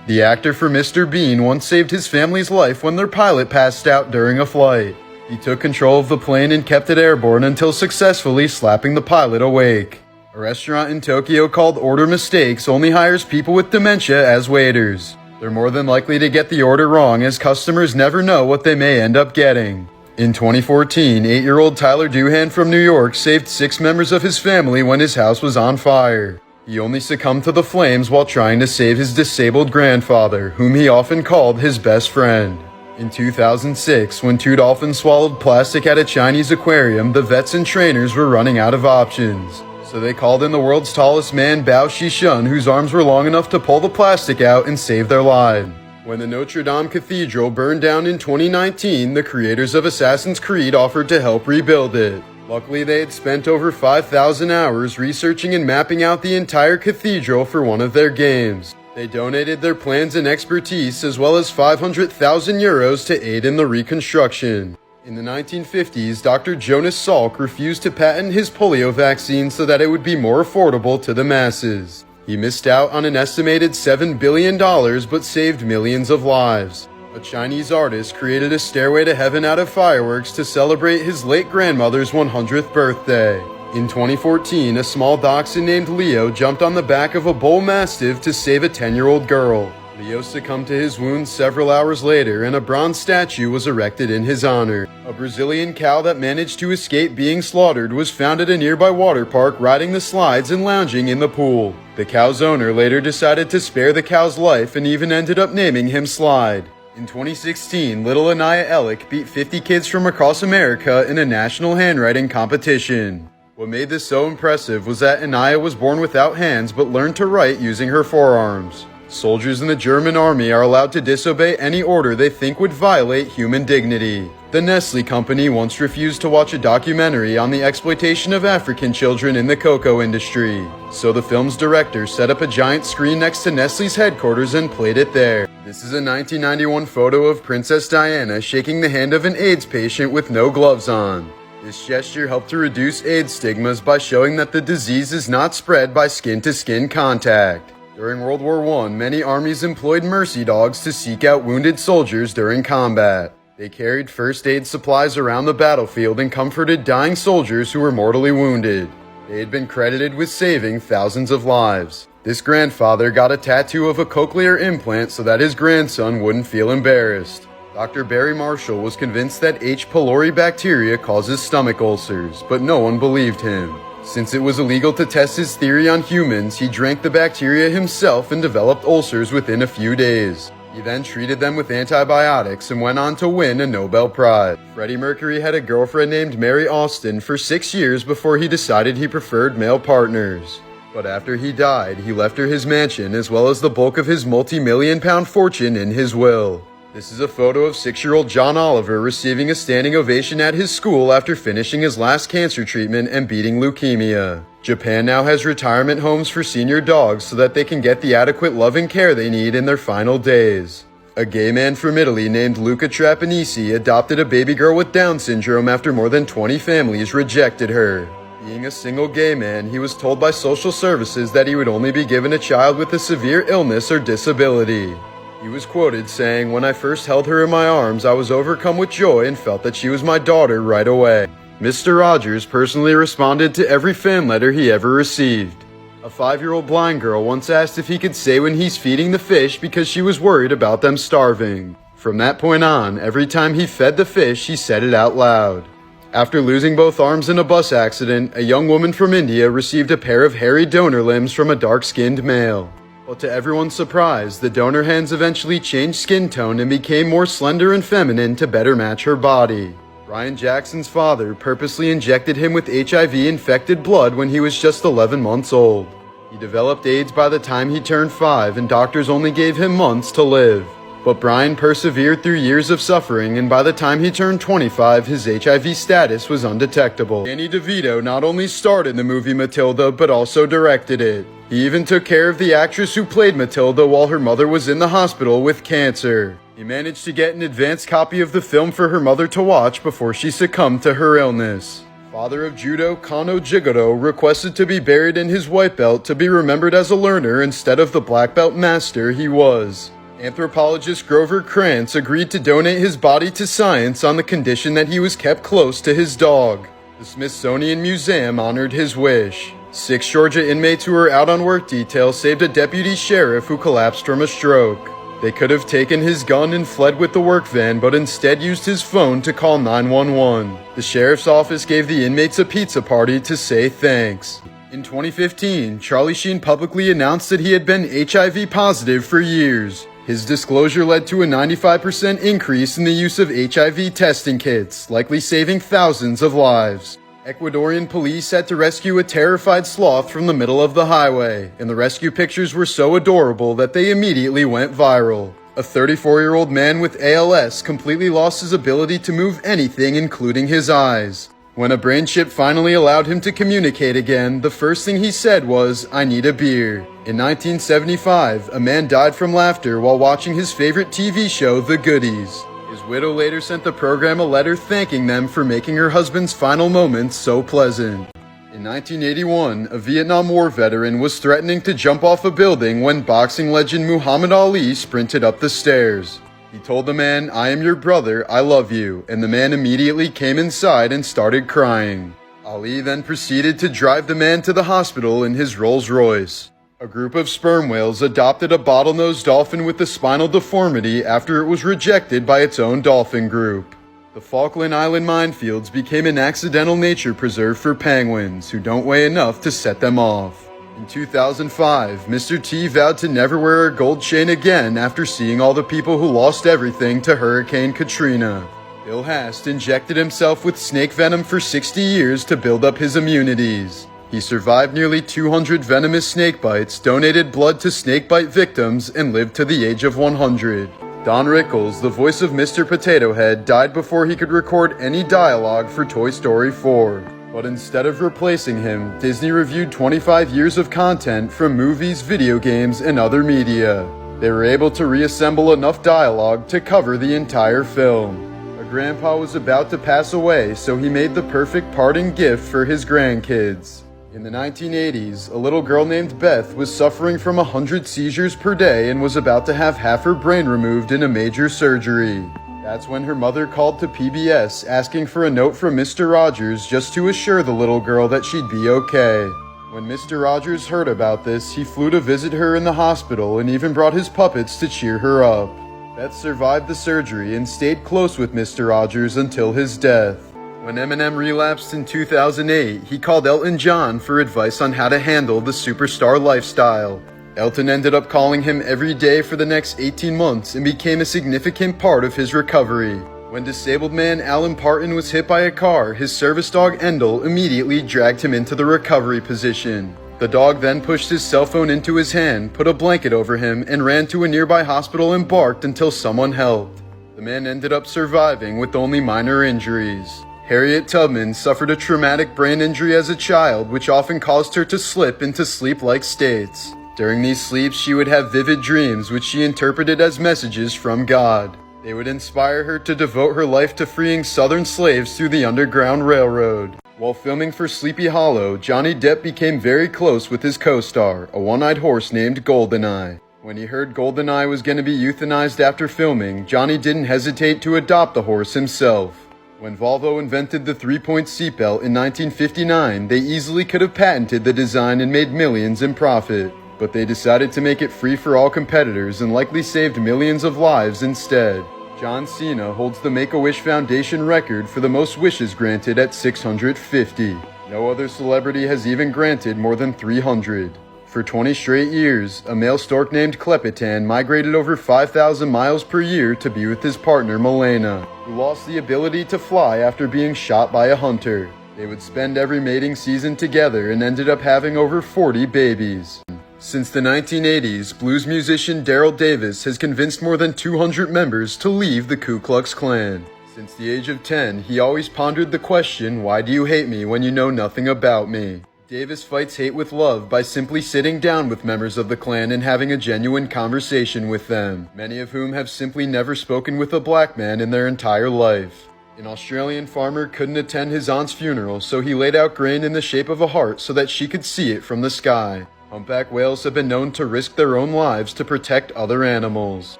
The actor for Mr. Bean once saved his family's life when their pilot passed out during a flight. He took control of the plane and kept it airborne until successfully slapping the pilot awake. A restaurant in Tokyo called Order Mistakes only hires people with dementia as waiters. They're more than likely to get the order wrong, as customers never know what they may end up getting. In 2014, 8-year-old Tyler Doohan from New York saved 6 members of his family when his house was on fire. He only succumbed to the flames while trying to save his disabled grandfather, whom he often called his best friend. In 2006, when 2 dolphins swallowed plastic at a Chinese aquarium, the vets and trainers were running out of options. So they called in the world's tallest man, Bao Shishun, whose arms were long enough to pull the plastic out and save their lives. When the Notre Dame Cathedral burned down in 2019, the creators of Assassin's Creed offered to help rebuild it. Luckily, they had spent over 5,000 hours researching and mapping out the entire cathedral for one of their games. They donated their plans and expertise as well as 500,000 euros to aid in the reconstruction. In the 1950s, Dr. Jonas Salk refused to patent his polio vaccine so that it would be more affordable to the masses. He missed out on an estimated $7 billion but saved millions of lives. A Chinese artist created a stairway to heaven out of fireworks to celebrate his late grandmother's 100th birthday. In 2014, a small dachshund named Leo jumped on the back of a bull mastiff to save a 10-year-old girl. Leo succumbed to his wounds several hours later, and a bronze statue was erected in his honor. A Brazilian cow that managed to escape being slaughtered was found at a nearby water park riding the slides and lounging in the pool. The cow's owner later decided to spare the cow's life and even ended up naming him Slide. In 2016, little Anaya Ellick beat 50 kids from across America in a national handwriting competition. What made this so impressive was that Anaya was born without hands but learned to write using her forearms. Soldiers in the German army are allowed to disobey any order they think would violate human dignity. The Nestle company once refused to watch a documentary on the exploitation of African children in the cocoa industry. So the film's director set up a giant screen next to Nestle's headquarters and played it there. This is a 1991 photo of Princess Diana shaking the hand of an AIDS patient with no gloves on. This gesture helped to reduce AIDS stigmas by showing that the disease is not spread by skin-to-skin contact. During World War I, many armies employed mercy dogs to seek out wounded soldiers during combat. They carried first aid supplies around the battlefield and comforted dying soldiers who were mortally wounded. They had been credited with saving thousands of lives. This grandfather got a tattoo of a cochlear implant so that his grandson wouldn't feel embarrassed. Dr. Barry Marshall was convinced that H. pylori bacteria causes stomach ulcers, but no one believed him. Since it was illegal to test his theory on humans, he drank the bacteria himself and developed ulcers within a few days. He then treated them with antibiotics and went on to win a Nobel Prize. Freddie Mercury had a girlfriend named Mary Austin for 6 years before he decided he preferred male partners. But after he died, he left her his mansion as well as the bulk of his multi-million-pound fortune in his will. This is a photo of 6-year-old John Oliver receiving a standing ovation at his school after finishing his last cancer treatment and beating leukemia. Japan now has retirement homes for senior dogs so that they can get the adequate love and care they need in their final days. A gay man from Italy named Luca Trapanese adopted a baby girl with Down syndrome after more than 20 families rejected her. Being a single gay man, he was told by social services that he would only be given a child with a severe illness or disability. He was quoted saying, "When I first held her in my arms, I was overcome with joy and felt that she was my daughter right away." Mr. Rogers personally responded to every fan letter he ever received. A 5-year-old blind girl once asked if he could say when he's feeding the fish because she was worried about them starving. From that point on, every time he fed the fish, he said it out loud. After losing both arms in a bus accident, a young woman from India received a pair of hairy donor limbs from a dark-skinned male. But to everyone's surprise, the donor hands eventually changed skin tone and became more slender and feminine to better match her body. Ryan Jackson's father purposely injected him with HIV-infected blood when he was just 11 months old. He developed AIDS by the time he turned 5, and doctors only gave him months to live. But Brian persevered through years of suffering, and by the time he turned 25, his HIV status was undetectable. Danny DeVito not only starred in the movie Matilda, but also directed it. He even took care of the actress who played Matilda while her mother was in the hospital with cancer. He managed to get an advance copy of the film for her mother to watch before she succumbed to her illness. Father of judo Kano Jigoro requested to be buried in his white belt to be remembered as a learner instead of the black belt master he was. Anthropologist Grover Krantz agreed to donate his body to science on the condition that he was kept close to his dog. The Smithsonian Museum honored his wish. 6 Georgia inmates who were out on work detail saved a deputy sheriff who collapsed from a stroke. They could have taken his gun and fled with the work van, but instead used his phone to call 911. The sheriff's office gave the inmates a pizza party to say thanks. In 2015, Charlie Sheen publicly announced that he had been HIV positive for years. His disclosure led to a 95% increase in the use of HIV testing kits, likely saving thousands of lives. Ecuadorian police had to rescue a terrified sloth from the middle of the highway, and the rescue pictures were so adorable that they immediately went viral. A 34-year-old man with ALS completely lost his ability to move anything, including his eyes. When a brain chip finally allowed him to communicate again, the first thing he said was, "I need a beer." In 1975, a man died from laughter while watching his favorite TV show, The Goodies. His widow later sent the program a letter thanking them for making her husband's final moments so pleasant. In 1981, a Vietnam War veteran was threatening to jump off a building when boxing legend Muhammad Ali sprinted up the stairs. He told the man, "I am your brother, I love you," and the man immediately came inside and started crying. Ali then proceeded to drive the man to the hospital in his Rolls Royce. A group of sperm whales adopted a bottlenose dolphin with a spinal deformity after it was rejected by its own dolphin group. The Falkland Island minefields became an accidental nature preserve for penguins who don't weigh enough to set them off. In 2005, Mr. T vowed to never wear a gold chain again after seeing all the people who lost everything to Hurricane Katrina. Bill Hast injected himself with snake venom for 60 years to build up his immunities. He survived nearly 200 venomous snake bites, donated blood to snakebite victims, and lived to the age of 100. Don Rickles, the voice of Mr. Potato Head, died before he could record any dialogue for Toy Story 4. But instead of replacing him, Disney reviewed 25 years of content from movies, video games, and other media. They were able to reassemble enough dialogue to cover the entire film. A grandpa was about to pass away, so he made the perfect parting gift for his grandkids. In the 1980s, a little girl named Beth was suffering from 100 seizures per day and was about to have half her brain removed in a major surgery. That's when her mother called to PBS asking for a note from Mr. Rogers just to assure the little girl that she'd be okay. When Mr. Rogers heard about this, he flew to visit her in the hospital and even brought his puppets to cheer her up. Beth survived the surgery and stayed close with Mr. Rogers until his death. When Eminem relapsed in 2008, he called Elton John for advice on how to handle the superstar lifestyle. Elton ended up calling him every day for the next 18 months and became a significant part of his recovery. When disabled man Alan Parton was hit by a car, his service dog Endel immediately dragged him into the recovery position. The dog then pushed his cell phone into his hand, put a blanket over him, and ran to a nearby hospital and barked until someone helped. The man ended up surviving with only minor injuries. Harriet Tubman suffered a traumatic brain injury as a child, which often caused her to slip into sleep-like states. During these sleeps, she would have vivid dreams, which she interpreted as messages from God. They would inspire her to devote her life to freeing Southern slaves through the Underground Railroad. While filming for Sleepy Hollow, Johnny Depp became very close with his co-star, a one-eyed horse named Goldeneye. When he heard Goldeneye was going to be euthanized after filming, Johnny didn't hesitate to adopt the horse himself. When Volvo invented the three-point seatbelt in 1959, they easily could have patented the design and made millions in profit. But they decided to make it free for all competitors and likely saved millions of lives instead. John Cena holds the Make-A-Wish Foundation record for the most wishes granted at 650. No other celebrity has even granted more than 300. For 20 straight years, a male stork named Klepetan migrated over 5,000 miles per year to be with his partner Milena, who lost the ability to fly after being shot by a hunter. They would spend every mating season together and ended up having over 40 babies. Since the 1980s, blues musician Daryl Davis has convinced more than 200 members to leave the Ku Klux Klan. Since the age of 10, he always pondered the question, "Why do you hate me when you know nothing about me?" Davis fights hate with love by simply sitting down with members of the Klan and having a genuine conversation with them, many of whom have simply never spoken with a black man in their entire life. An Australian farmer couldn't attend his aunt's funeral, so he laid out grain in the shape of a heart so that she could see it from the sky. Humpback whales have been known to risk their own lives to protect other animals.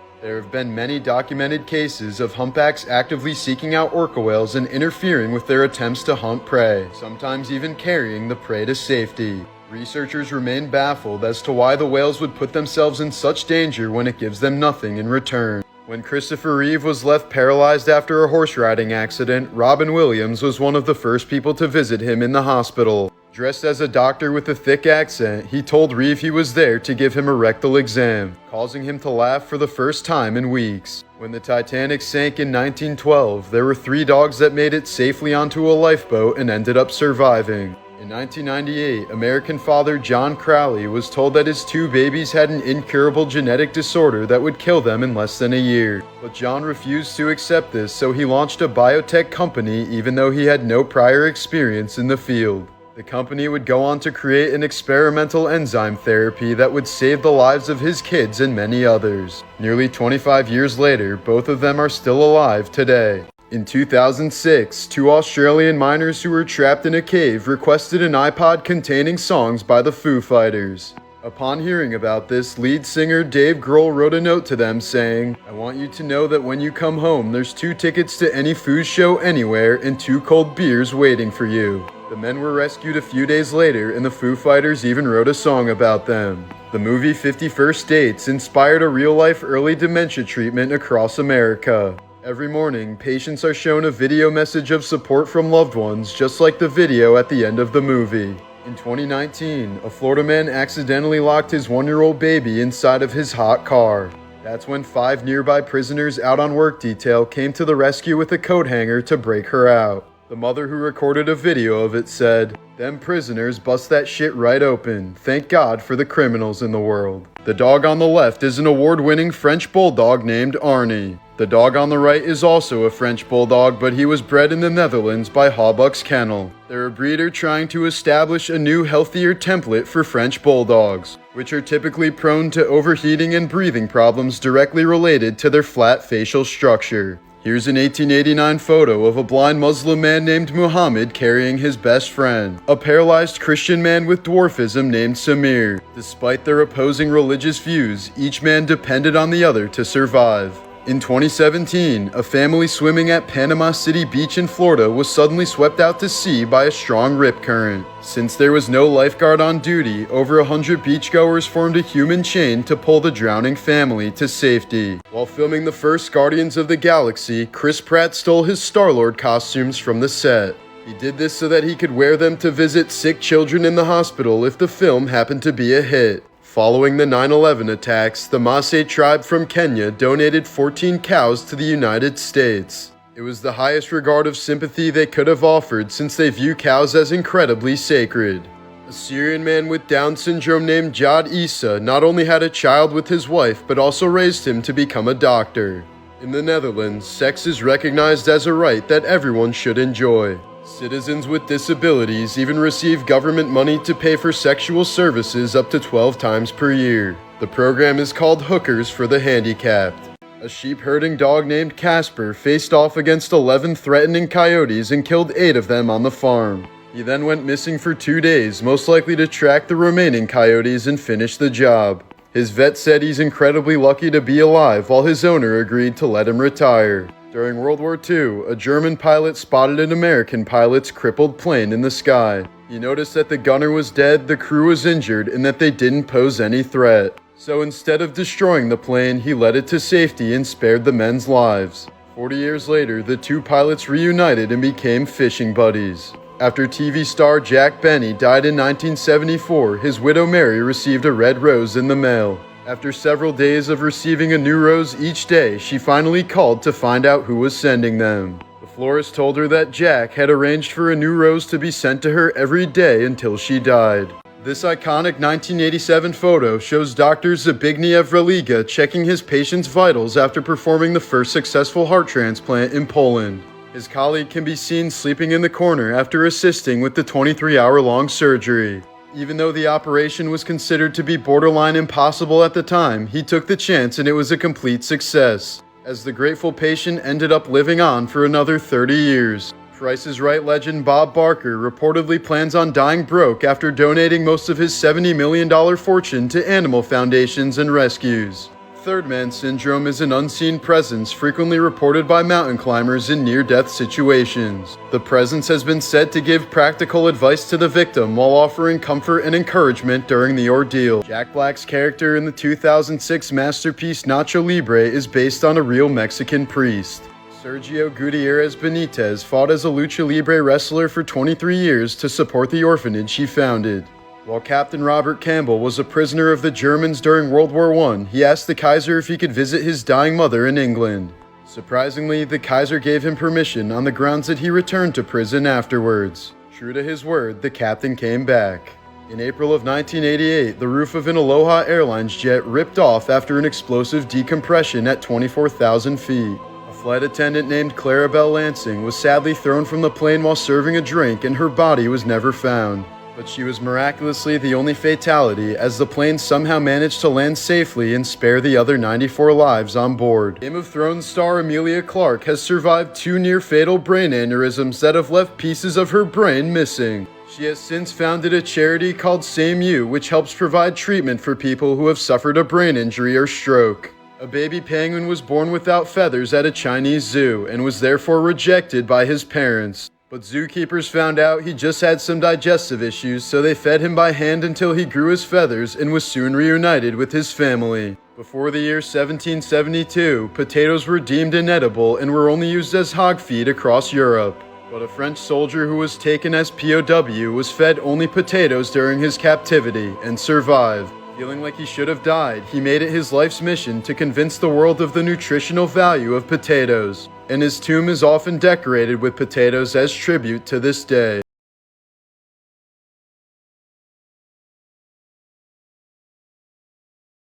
There have been many documented cases of humpbacks actively seeking out orca whales and interfering with their attempts to hunt prey, sometimes even carrying the prey to safety. Researchers remain baffled as to why the whales would put themselves in such danger when it gives them nothing in return. When Christopher Reeve was left paralyzed after a horse riding accident, Robin Williams was one of the first people to visit him in the hospital. Dressed as a doctor with a thick accent, he told Reeve he was there to give him a rectal exam, causing him to laugh for the first time in weeks. When the Titanic sank in 1912, there were 3 dogs that made it safely onto a lifeboat and ended up surviving. In 1998, American father John Crowley was told that his 2 babies had an incurable genetic disorder that would kill them in less than a year. But John refused to accept this, so he launched a biotech company even though he had no prior experience in the field. The company would go on to create an experimental enzyme therapy that would save the lives of his kids and many others. Nearly 25 years later, both of them are still alive today. In 2006, 2 Australian miners who were trapped in a cave requested an iPod containing songs by the Foo Fighters. Upon hearing about this, lead singer Dave Grohl wrote a note to them saying, "I want you to know that when you come home, there's 2 tickets to any Foo show anywhere and 2 cold beers waiting for you." The men were rescued a few days later, and the Foo Fighters even wrote a song about them. The movie 50 First Dates inspired a real-life early dementia treatment across America. Every morning, patients are shown a video message of support from loved ones, just like the video at the end of the movie. In 2019, a Florida man accidentally locked his 1-year-old baby inside of his hot car. That's when 5 nearby prisoners out on work detail came to the rescue with a coat hanger to break her out. The mother who recorded a video of it said, "Them prisoners bust that shit right open. Thank God for the criminals in the world." The dog on the left is an award-winning French bulldog named Arnie. The dog on the right is also a French bulldog, but he was bred in the Netherlands by Hawbuck's Kennel. They're a breeder trying to establish a new, healthier template for French bulldogs, which are typically prone to overheating and breathing problems directly related to their flat facial structure. Here's an 1889 photo of a blind Muslim man named Muhammad carrying his best friend, a paralyzed Christian man with dwarfism named Samir. Despite their opposing religious views, each man depended on the other to survive. In 2017, a family swimming at Panama City Beach in Florida was suddenly swept out to sea by a strong rip current. Since there was no lifeguard on duty, over 100 beachgoers formed a human chain to pull the drowning family to safety. While filming the first Guardians of the Galaxy, Chris Pratt stole his Star-Lord costumes from the set. He did this so that he could wear them to visit sick children in the hospital if the film happened to be a hit. Following the 9/11 attacks, the Maasai tribe from Kenya donated 14 cows to the United States. It was the highest regard of sympathy they could have offered since they view cows as incredibly sacred. A Syrian man with Down syndrome named Jad Issa not only had a child with his wife but also raised him to become a doctor. In the Netherlands, sex is recognized as a right that everyone should enjoy. Citizens with disabilities even receive government money to pay for sexual services up to 12 times per year. The program is called Hookers for the Handicapped. A sheep-herding dog named Casper faced off against 11 threatening coyotes and killed 8 of them on the farm. He then went missing for 2 days, most likely to track the remaining coyotes and finish the job. His vet said he's incredibly lucky to be alive, while his owner agreed to let him retire. During World War II, a German pilot spotted an American pilot's crippled plane in the sky. He noticed that the gunner was dead, the crew was injured, and that they didn't pose any threat. So instead of destroying the plane, he led it to safety and spared the men's lives. 40 years later, the 2 pilots reunited and became fishing buddies. After TV star Jack Benny died in 1974, his widow Mary received a red rose in the mail. After several days of receiving a new rose each day, she finally called to find out who was sending them. The florist told her that Jack had arranged for a new rose to be sent to her every day until she died. This iconic 1987 photo shows Dr. Zbigniew Religa checking his patient's vitals after performing the first successful heart transplant in Poland. His colleague can be seen sleeping in the corner after assisting with the 23-hour-long surgery. Even though the operation was considered to be borderline impossible at the time, he took the chance and it was a complete success. as the grateful patient ended up living on for another 30 years. Price is Right legend Bob Barker reportedly plans on dying broke after donating most of his $70 million fortune to animal foundations and rescues. Third man syndrome is an unseen presence frequently reported by mountain climbers in near-death situations. The presence has been said to give practical advice to the victim while offering comfort and encouragement during the ordeal. Jack Black's character in the 2006 masterpiece Nacho Libre is based on a real Mexican priest. Sergio Gutierrez Benitez fought as a lucha libre wrestler for 23 years to support the orphanage he founded. While Captain Robert Campbell was a prisoner of the Germans during World War I, he asked the Kaiser if he could visit his dying mother in England. Surprisingly, the Kaiser gave him permission on the grounds that he returned to prison afterwards. True to his word, the captain came back. In April of 1988, the roof of an Aloha Airlines jet ripped off after an explosive decompression at 24,000 feet. A flight attendant named Clarabelle Lansing was sadly thrown from the plane while serving a drink, and her body was never found. But she was miraculously the only fatality, as the plane somehow managed to land safely and spare the other 94 lives on board. Game of Thrones star Emilia Clarke has survived 2 near-fatal brain aneurysms that have left pieces of her brain missing. She has since founded a charity called Same You, which helps provide treatment for people who have suffered a brain injury or stroke. A baby penguin was born without feathers at a Chinese zoo and was therefore rejected by his parents. But zookeepers found out he just had some digestive issues, so they fed him by hand until he grew his feathers and was soon reunited with his family. Before the year 1772, potatoes were deemed inedible and were only used as hog feed across Europe. But a French soldier who was taken as POW was fed only potatoes during his captivity and survived. Feeling like he should have died, he made it his life's mission to convince the world of the nutritional value of potatoes, and his tomb is often decorated with potatoes as tribute to this day.